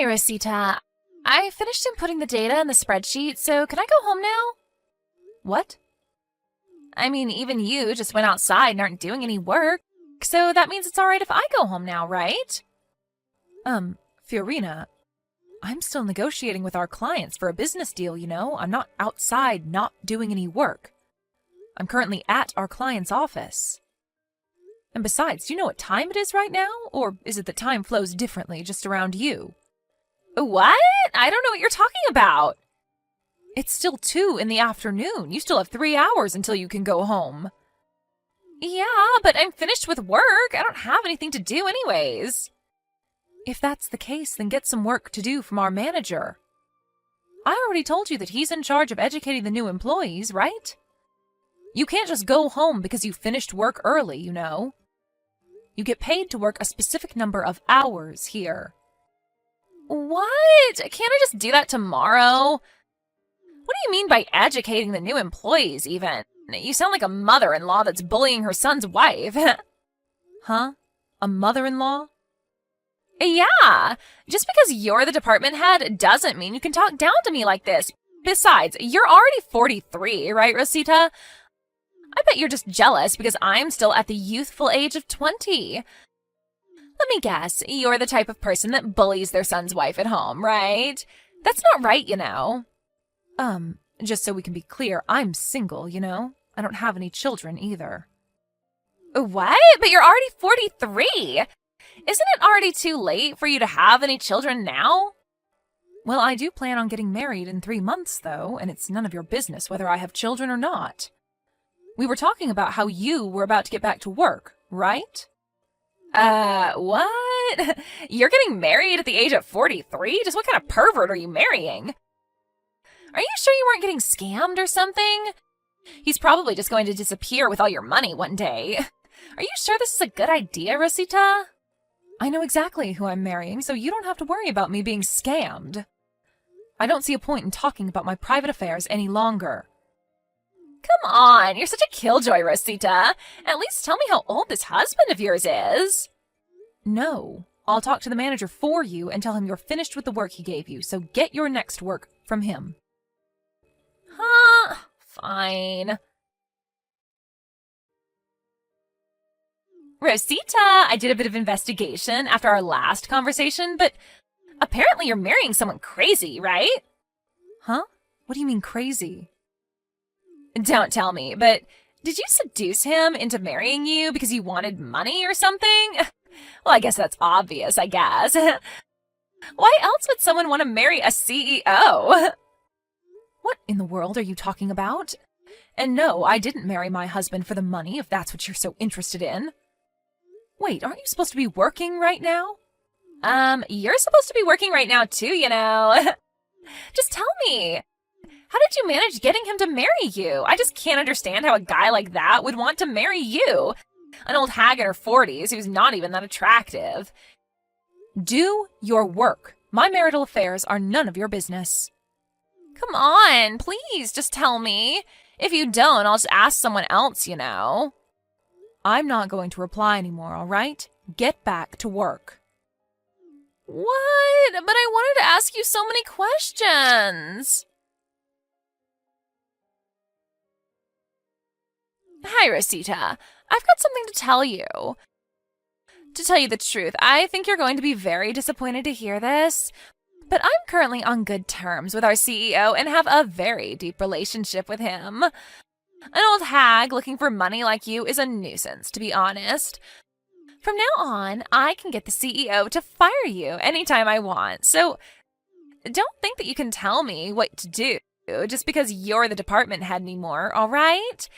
Hi, Rosita. I finished inputting the data in the spreadsheet, so can I go home now? What? I mean, even you just went outside and aren't doing any work, so that means it's alright if I go home now, right? Fiorina, I'm still negotiating with our clients for a business deal, you know? I'm not outside not doing any work. I'm currently at our client's office. And besides, do you know what time it is right now? Or is it that time flows differently just around you? What? I don't know what you're talking about. It's still 2 in the afternoon. You still have 3 hours until you can go home. Yeah, but I'm finished with work. I don't have anything to do anyways. If that's the case, then get some work to do from our manager. I already told you that he's in charge of educating the new employees, right? You can't just go home because you finished work early, you know. You get paid to work a specific number of hours here. What? Can't I just do that tomorrow? What do you mean by educating the new employees, even? You sound like a mother-in-law that's bullying her son's wife. Huh? A mother-in-law? Yeah. Just because you're the department head doesn't mean you can talk down to me like this. Besides, you're already 43, right, Rosita? I bet you're just jealous because I'm still at the youthful age of 20. Let me guess, you're the type of person that bullies their son's wife at home, right? That's not right, you know. Just so we can be clear, I'm single, you know? I don't have any children either. What? But you're already 43! Isn't it already too late for you to have any children now? Well, I do plan on getting married in 3 months, though, and it's none of your business whether I have children or not. We were talking about how you were about to get back to work, right? What? You're getting married at the age of 43? Just what kind of pervert are you marrying? Are you sure you weren't getting scammed or something? He's probably just going to disappear with all your money one day. Are you sure this is a good idea, Rosita? I know exactly who I'm marrying, so you don't have to worry about me being scammed. I don't see a point in talking about my private affairs any longer. Come on, you're such a killjoy, Rosita. At least tell me how old this husband of yours is. No, I'll talk to the manager for you and tell him you're finished with the work he gave you, so get your next work from him. Huh? Fine. Rosita, I did a bit of investigation after our last conversation, but apparently you're marrying someone crazy, right? Huh? What do you mean crazy? Don't tell me, but did you seduce him into marrying you because he wanted money or something? Well, I guess that's obvious, I guess. Why else would someone want to marry a CEO? What in the world are you talking about? And no, I didn't marry my husband for the money, if that's what you're so interested in. Wait, aren't you supposed to be working right now? You're supposed to be working right now too, you know. Just tell me. How did you manage getting him to marry you? I just can't understand how a guy like that would want to marry you. An old hag in her 40s who's not even that attractive. Do your work. My marital affairs are none of your business. Come on, please, just tell me. If you don't, I'll just ask someone else, you know. I'm not going to reply anymore, all right? Get back to work. What? But I wanted to ask you so many questions. Hi, Rosita. I've got something to tell you. To tell you the truth, I think you're going to be very disappointed to hear this, but I'm currently on good terms with our CEO and have a very deep relationship with him. An old hag looking for money like you is a nuisance, to be honest. From now on, I can get the CEO to fire you anytime I want, so don't think that you can tell me what to do just because you're the department head anymore, all right?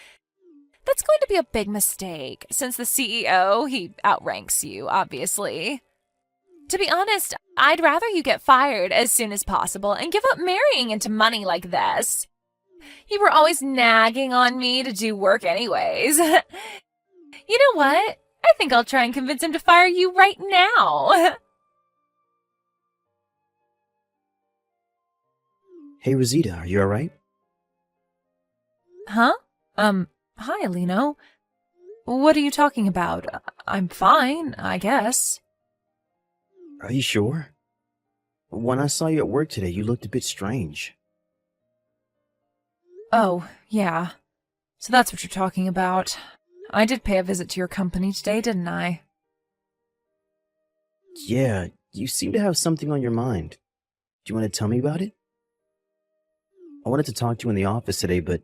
That's going to be a big mistake, since the CEO, he outranks you, obviously. To be honest, I'd rather you get fired as soon as possible and give up marrying into money like this. You were always nagging on me to do work anyways. You know what? I think I'll try and convince him to fire you right now. Hey, Rosita, are you alright? Huh? Hi, Alino. What are you talking about? I'm fine, I guess. Are you sure? When I saw you at work today, you looked a bit strange. Oh, yeah. So that's what you're talking about. I did pay a visit to your company today, didn't I? Yeah, you seem to have something on your mind. Do you want to tell me about it? I wanted to talk to you in the office today, but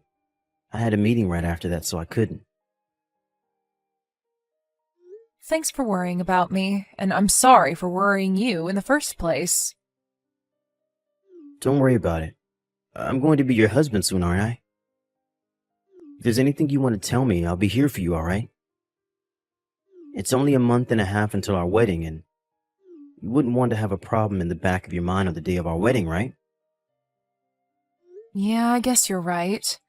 I had a meeting right after that, so I couldn't. Thanks for worrying about me, and I'm sorry for worrying you in the first place. Don't worry about it. I'm going to be your husband soon, aren't I? If there's anything you want to tell me, I'll be here for you, alright? It's only a month and a half until our wedding, and you wouldn't want to have a problem in the back of your mind on the day of our wedding, right? Yeah, I guess you're right.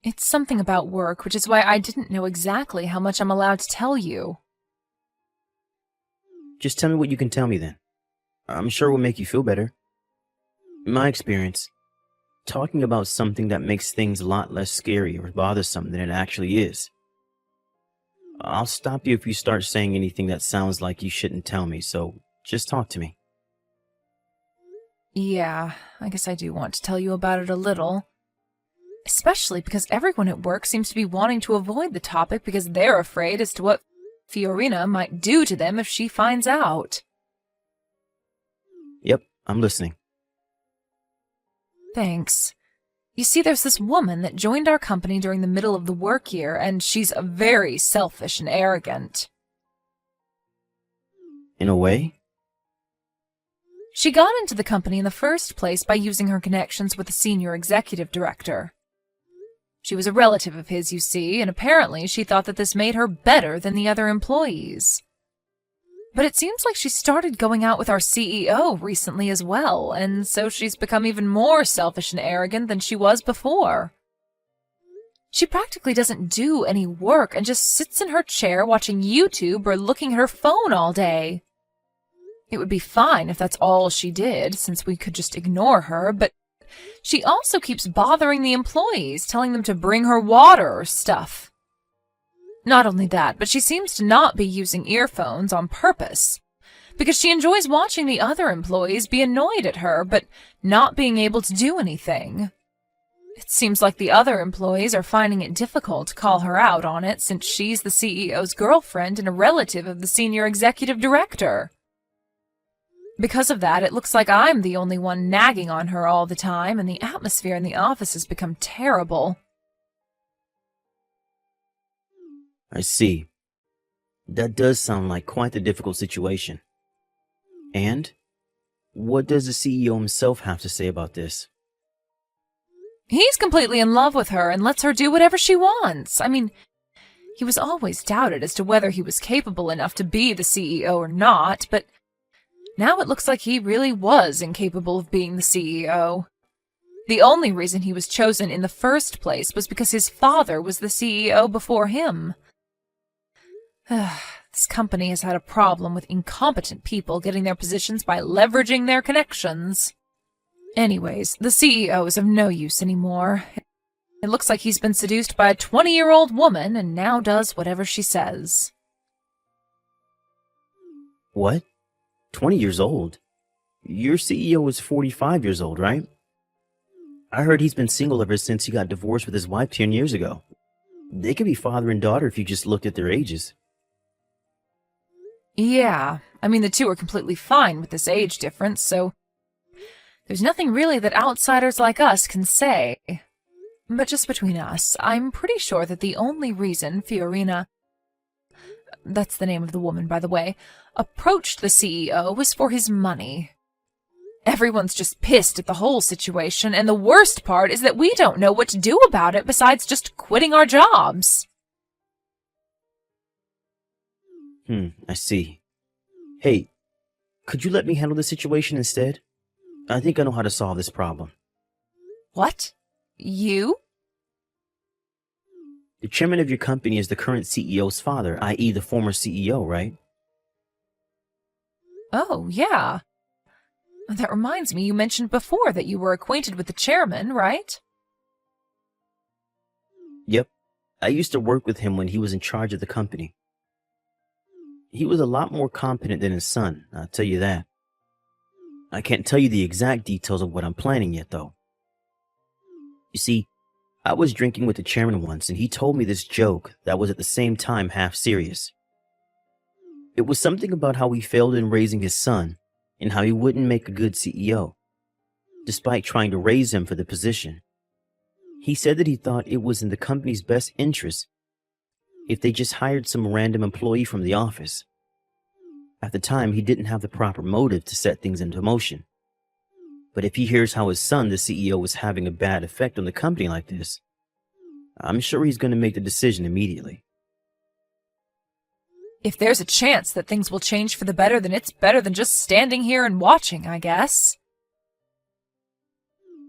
It's something about work, which is why I didn't know exactly how much I'm allowed to tell you. Just tell me what you can tell me then. I'm sure it will make you feel better. In my experience, talking about something that makes things a lot less scary or bothersome than it actually is. I'll stop you if you start saying anything that sounds like you shouldn't tell me, so just talk to me. Yeah, I guess I do want to tell you about it a little. Especially because everyone at work seems to be wanting to avoid the topic because they're afraid as to what Fiorina might do to them if she finds out. Yep, I'm listening. Thanks. You see, there's this woman that joined our company during the middle of the work year, and she's very selfish and arrogant. In a way? She got into the company in the first place by using her connections with the senior executive director. She was a relative of his, you see, and apparently she thought that this made her better than the other employees. But it seems like she started going out with our CEO recently as well, and so she's become even more selfish and arrogant than she was before. She practically doesn't do any work and just sits in her chair watching YouTube or looking at her phone all day. It would be fine if that's all she did, since we could just ignore her, but she also keeps bothering the employees, telling them to bring her water or stuff. Not only that, but she seems to not be using earphones on purpose, because she enjoys watching the other employees be annoyed at her, but not being able to do anything. It seems like the other employees are finding it difficult to call her out on it, since she's the CEO's girlfriend and a relative of the senior executive director. Because of that, it looks like I'm the only one nagging on her all the time, and the atmosphere in the office has become terrible. I see. That does sound like quite a difficult situation. And what does the CEO himself have to say about this? He's completely in love with her and lets her do whatever she wants. I mean, he was always doubted as to whether he was capable enough to be the CEO or not, but now it looks like he really was incapable of being the CEO. The only reason he was chosen in the first place was because his father was the CEO before him. This company has had a problem with incompetent people getting their positions by leveraging their connections. Anyways, the CEO is of no use anymore. It looks like he's been seduced by a 20-year-old woman and now does whatever she says. What? 20 years old? Your CEO is 45 years old, right? I heard he's been single ever since he got divorced with his wife 10 years ago. They could be father and daughter if you just looked at their ages. Yeah, I mean, the two are completely fine with this age difference, so there's nothing really that outsiders like us can say. But just between us, I'm pretty sure that the only reason Fiorina, that's the name of the woman, by the way, approached the CEO was for his money. Everyone's just pissed at the whole situation, and the worst part is that we don't know what to do about it besides just quitting our jobs. I see. Hey, could you let me handle the situation instead? I think I know how to solve this problem. What? You? The chairman of your company is the current CEO's father, i.e. the former CEO, right? Oh, yeah. That reminds me, you mentioned before that you were acquainted with the chairman, right? Yep. I used to work with him when he was in charge of the company. He was a lot more competent than his son, I'll tell you that. I can't tell you the exact details of what I'm planning yet, though. You see, I was drinking with the chairman once, and he told me this joke that was at the same time half serious. It was something about how he failed in raising his son and how he wouldn't make a good CEO, despite trying to raise him for the position. He said that he thought it was in the company's best interest if they just hired some random employee from the office. At the time, he didn't have the proper motive to set things into motion. But if he hears how his son, the CEO, was having a bad effect on the company like this, I'm sure he's going to make the decision immediately. If there's a chance that things will change for the better, then it's better than just standing here and watching, I guess.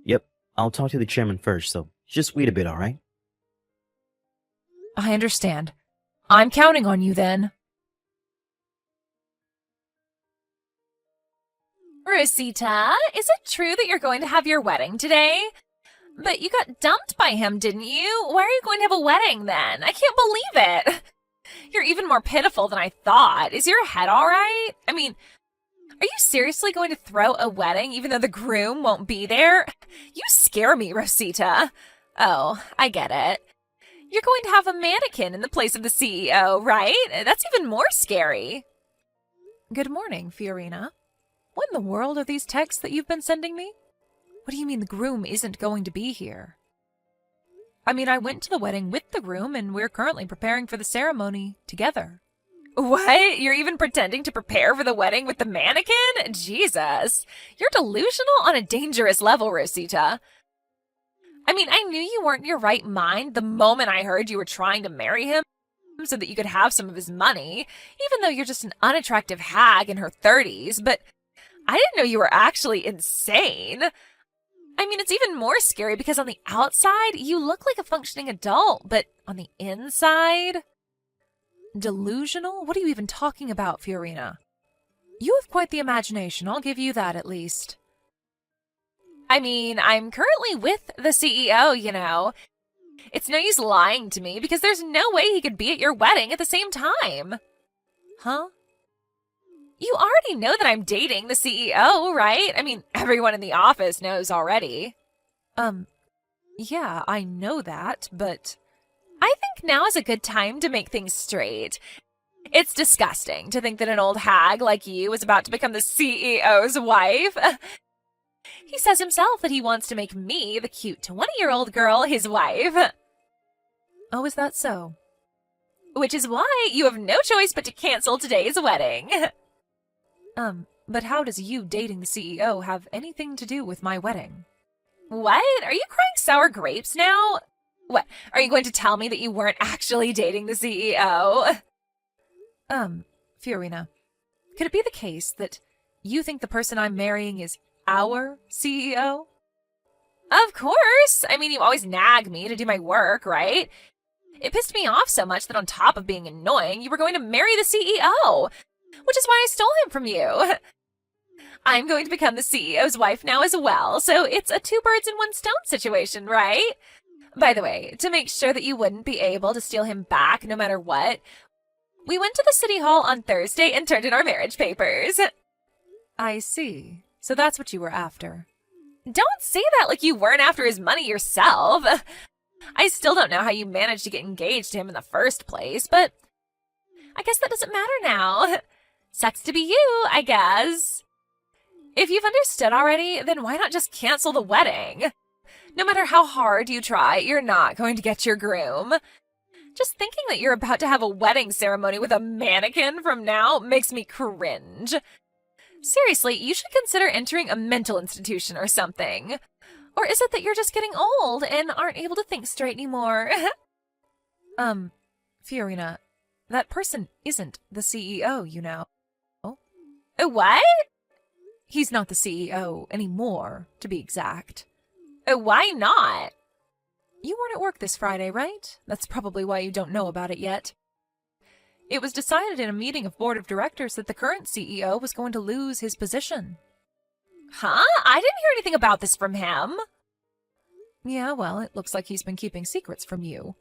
Yep, I'll talk to the chairman first, so just wait a bit, all right? I understand. I'm counting on you then. Rosita, is it true that you're going to have your wedding today? But you got dumped by him, didn't you? Why are you going to have a wedding then? I can't believe it. You're even more pitiful than I thought. Is your head all right? I mean, are you seriously going to throw a wedding even though the groom won't be there? You scare me, Rosita. Oh, I get it. You're going to have a mannequin in the place of the CEO, right? That's even more scary. Good morning, Fiorina. What in the world are these texts that you've been sending me? What do you mean the groom isn't going to be here? I mean, I went to the wedding with the groom, and we're currently preparing for the ceremony together. What? You're even pretending to prepare for the wedding with the mannequin? Jesus. You're delusional on a dangerous level, Rosita. I mean, I knew you weren't in your right mind the moment I heard you were trying to marry him so that you could have some of his money, even though you're just an unattractive hag in her 30s, but I didn't know you were actually insane. I mean, it's even more scary because on the outside, you look like a functioning adult, but on the inside... Delusional? What are you even talking about, Fiorina? You have quite the imagination, I'll give you that at least. I mean, I'm currently with the CEO, you know. It's no use lying to me because there's no way he could be at your wedding at the same time. Huh? You already know that I'm dating the CEO, right? I mean, everyone in the office knows already. Yeah, I know that, but... I think now is a good time to make things straight. It's disgusting to think that an old hag like you is about to become the CEO's wife. He says himself that he wants to make me, the cute 20-year-old girl, his wife. Oh, is that so? Which is why you have no choice but to cancel today's wedding. But how does you dating the CEO have anything to do with my wedding? What? Are you crying sour grapes now? What, are you going to tell me that you weren't actually dating the CEO? Fiorina, could it be the case that you think the person I'm marrying is our CEO? Of course! I mean, you always nag me to do my work, right? It pissed me off so much that on top of being annoying, you were going to marry the CEO, which is why I stole him from you. I'm going to become the CEO's wife now as well, so it's a two birds in one stone situation, right? By the way, to make sure that you wouldn't be able to steal him back no matter what, we went to the city hall on Thursday and turned in our marriage papers. I see. So that's what you were after. Don't say that like you weren't after his money yourself. I still don't know how you managed to get engaged to him in the first place, but I guess that doesn't matter now. Sucks to be you, I guess. If you've understood already, then why not just cancel the wedding? No matter how hard you try, you're not going to get your groom. Just thinking that you're about to have a wedding ceremony with a mannequin from now makes me cringe. Seriously, you should consider entering a mental institution or something. Or is it that you're just getting old and aren't able to think straight anymore? Fiorina, that person isn't the CEO, you know. What? He's not the CEO anymore, to be exact. Why not? You weren't at work this Friday, right? That's probably why you don't know about it yet. It was decided in a meeting of board of directors that the current CEO was going to lose his position. Huh? I didn't hear anything about this from him. Yeah, well, it looks like he's been keeping secrets from you.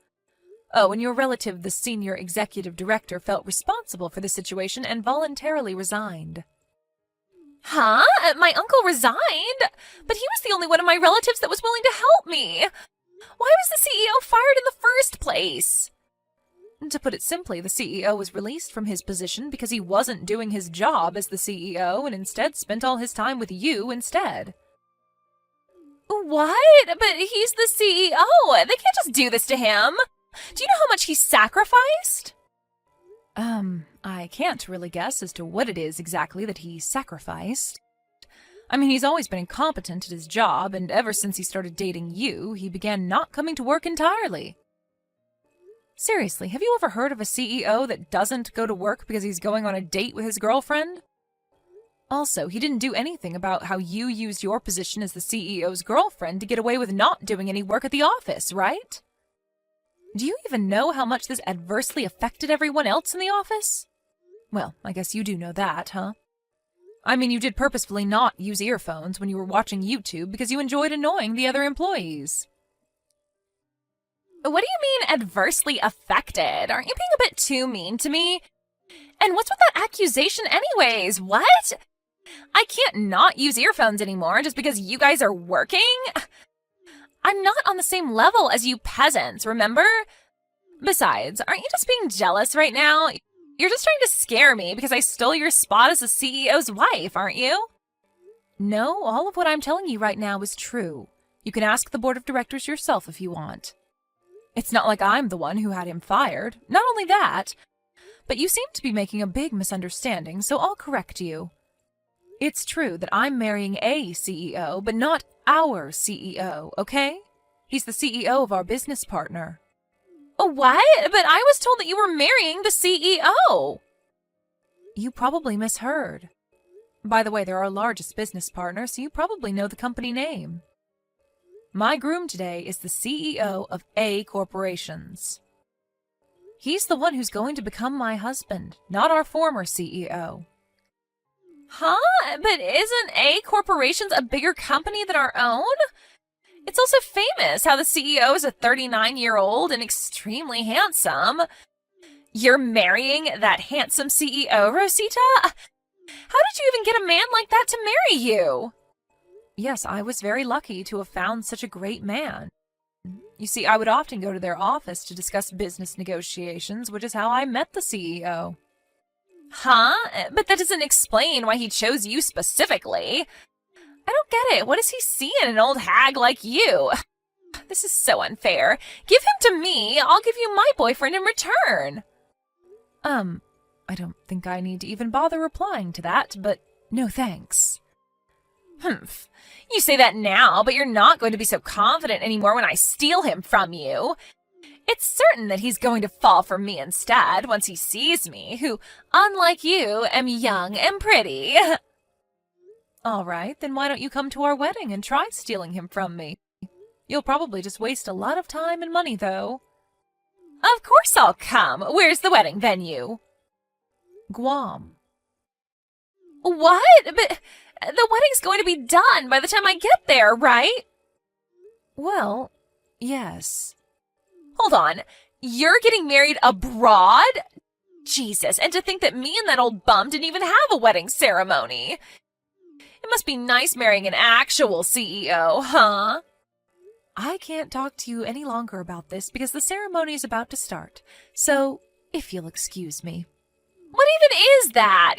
Oh, and your relative, the senior executive director, felt responsible for the situation and voluntarily resigned. Huh? My uncle resigned? But he was the only one of my relatives that was willing to help me. Why was the CEO fired in the first place? To put it simply, the CEO was released from his position because he wasn't doing his job as the CEO and instead spent all his time with you instead. What? But he's the CEO. They can't just do this to him. Do you know how much he sacrificed? I can't really guess as to what it is exactly that he sacrificed. I mean, he's always been incompetent at his job, and ever since he started dating you, he began not coming to work entirely. Seriously, have you ever heard of a CEO that doesn't go to work because he's going on a date with his girlfriend? Also, he didn't do anything about how you used your position as the CEO's girlfriend to get away with not doing any work at the office, right? Do you even know how much this adversely affected everyone else in the office? Well, I guess you do know that, huh? I mean, you did purposefully not use earphones when you were watching YouTube because you enjoyed annoying the other employees. What do you mean adversely affected? Aren't you being a bit too mean to me? And what's with that accusation anyways? What? I can't not use earphones anymore just because you guys are working? I'm not on the same level as you peasants, remember? Besides, aren't you just being jealous right now? You're just trying to scare me because I stole your spot as the CEO's wife, aren't you? No, all of what I'm telling you right now is true. You can ask the board of directors yourself if you want. It's not like I'm the one who had him fired. Not only that, but you seem to be making a big misunderstanding, so I'll correct you. It's true that I'm marrying a CEO, but not our CEO, okay? He's the CEO of our business partner. What? But I was told that you were marrying the CEO. You probably misheard. By the way, they're our largest business partner, so you probably know the company name. My groom today is the CEO of A Corporations. He's the one who's going to become my husband, not our former CEO. Huh? But isn't A Corporations a bigger company than our own? It's also famous how the CEO is a 39-year-old and extremely handsome. You're marrying that handsome CEO, Rosita? How did you even get a man like that to marry you? Yes, I was very lucky to have found such a great man. You see, I would often go to their office to discuss business negotiations, which is how I met the CEO. Huh? But that doesn't explain why he chose you specifically. I don't get it. What does he see in an old hag like you? This is so unfair. Give him to me. I'll give you my boyfriend in return. I don't think I need to even bother replying to that, but no thanks. Humph. You say that now, but you're not going to be so confident anymore when I steal him from you. It's certain that he's going to fall for me instead once he sees me, who, unlike you, am young and pretty. All right, then why don't you come to our wedding and try stealing him from me? You'll probably just waste a lot of time and money, though. Of course I'll come. Where's the wedding venue? Guam. What? But the wedding's going to be done by the time I get there, right? Well, yes. Hold on. You're getting married abroad? Jesus, and to think that me and that old bum didn't even have a wedding ceremony. It must be nice marrying an actual CEO, huh? I can't talk to you any longer about this because the ceremony is about to start. So, if you'll excuse me. What even is that?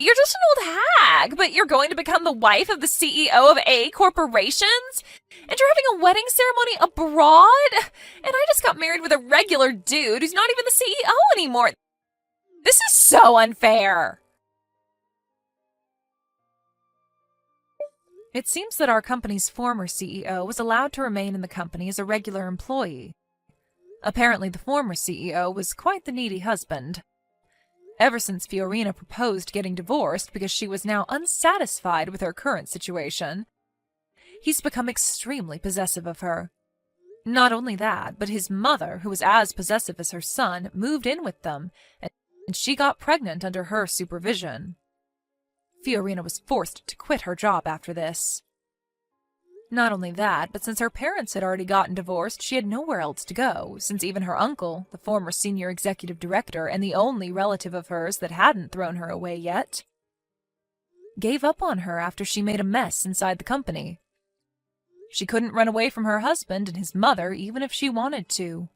You're just an old hag, but you're going to become the wife of the CEO of A Corporations? And you're having a wedding ceremony abroad? And I just got married with a regular dude who's not even the CEO anymore. This is so unfair. It seems that our company's former CEO was allowed to remain in the company as a regular employee. Apparently, the former CEO was quite the needy husband. Ever since Fiorina proposed getting divorced because she was now unsatisfied with her current situation, he's become extremely possessive of her. Not only that, but his mother, who was as possessive as her son, moved in with them, and she got pregnant under her supervision. Fiorina was forced to quit her job after this. Not only that, but since her parents had already gotten divorced, she had nowhere else to go, since even her uncle, the former senior executive director and the only relative of hers that hadn't thrown her away yet, gave up on her after she made a mess inside the company. She couldn't run away from her husband and his mother even if she wanted to.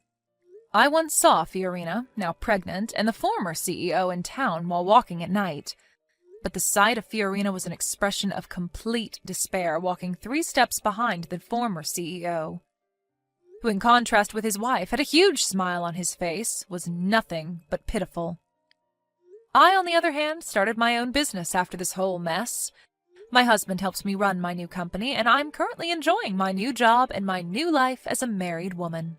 I once saw Fiorina, now pregnant, and the former CEO in town while walking at night. But the sight of Fiorina was an expression of complete despair, walking 3 steps behind the former CEO, who, in contrast with his wife, had a huge smile on his face, was nothing but pitiful. I, on the other hand, started my own business after this whole mess. My husband helps me run my new company, and I'm currently enjoying my new job and my new life as a married woman.